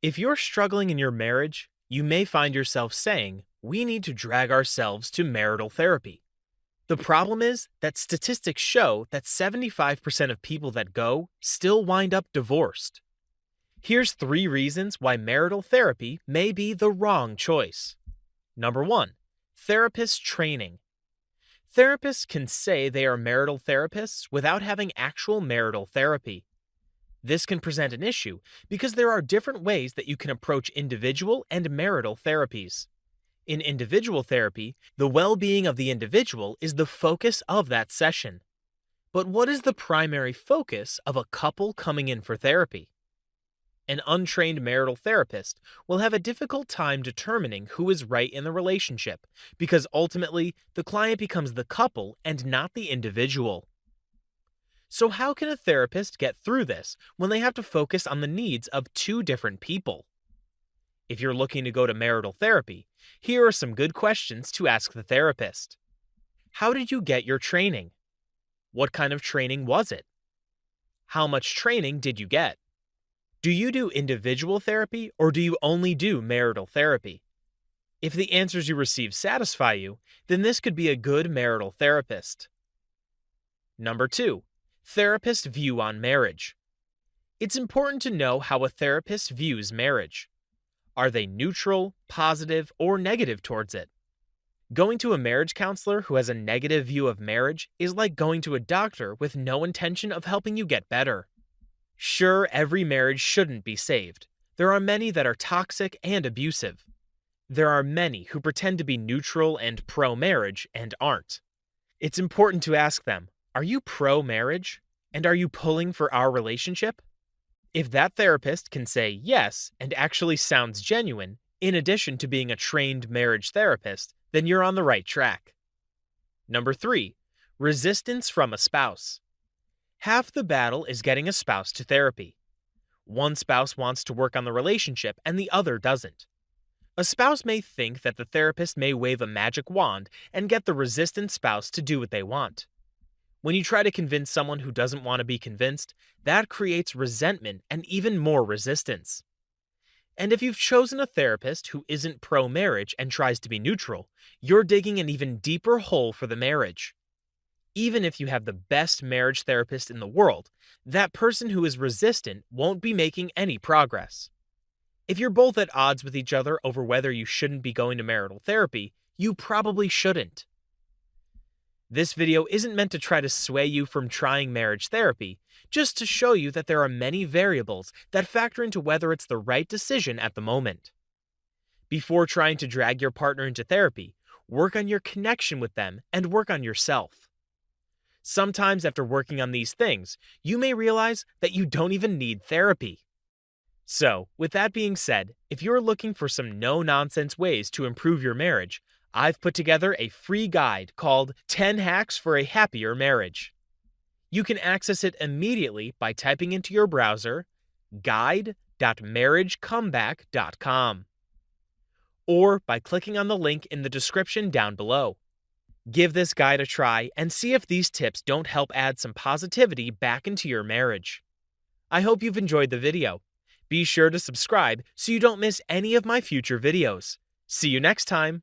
If you're struggling in your marriage, you may find yourself saying, "We need to drag ourselves to marital therapy." The problem is that statistics show that 75% of people that go still wind up divorced. Here's 3 reasons why marital therapy may be the wrong choice. Number 1, therapist training. Therapists can say they are marital therapists without having actual marital therapy. This can present an issue because there are different ways that you can approach individual and marital therapies. In individual therapy, the well-being of the individual is the focus of that session. But what is the primary focus of a couple coming in for therapy? An untrained marital therapist will have a difficult time determining who is right in the relationship because ultimately the client becomes the couple and not the individual. So how can a therapist get through this when they have to focus on the needs of 2 different people? If you're looking to go to marital therapy, here are some good questions to ask the therapist. How did you get your training? What kind of training was it? How much training did you get? Do you do individual therapy or do you only do marital therapy? If the answers you receive satisfy you, then this could be a good marital therapist. Number 2, therapist view on marriage. It's important to know how a therapist views marriage. Are they neutral, positive, or negative towards it? Going to a marriage counselor who has a negative view of marriage is like going to a doctor with no intention of helping you get better. Sure, every marriage shouldn't be saved. There are many that are toxic and abusive. There are many who pretend to be neutral and pro-marriage and aren't. It's important to ask them, are you pro-marriage? And are you pulling for our relationship? If that therapist can say yes and actually sounds genuine, in addition to being a trained marriage therapist, then you're on the right track. Number 3, resistance from a spouse. Half the battle is getting a spouse to therapy. One spouse wants to work on the relationship and the other doesn't. A spouse may think that the therapist may wave a magic wand and get the resistant spouse to do what they want. When you try to convince someone who doesn't want to be convinced, that creates resentment and even more resistance. And if you've chosen a therapist who isn't pro-marriage and tries to be neutral, you're digging an even deeper hole for the marriage. Even if you have the best marriage therapist in the world, that person who is resistant won't be making any progress. If you're both at odds with each other over whether you shouldn't be going to marital therapy, you probably shouldn't. This video isn't meant to try to sway you from trying marriage therapy, just to show you that there are many variables that factor into whether it's the right decision at the moment. Before trying to drag your partner into therapy, work on your connection with them and work on yourself. Sometimes after working on these things, you may realize that you don't even need therapy. So, with that being said, if you're looking for some no-nonsense ways to improve your marriage, I've put together a free guide called 10 Hacks for a Happier Marriage. You can access it immediately by typing into your browser guide.marriagecomeback.com or by clicking on the link in the description down below. Give this guide a try and see if these tips don't help add some positivity back into your marriage. I hope you've enjoyed the video. Be sure to subscribe so you don't miss any of my future videos. See you next time.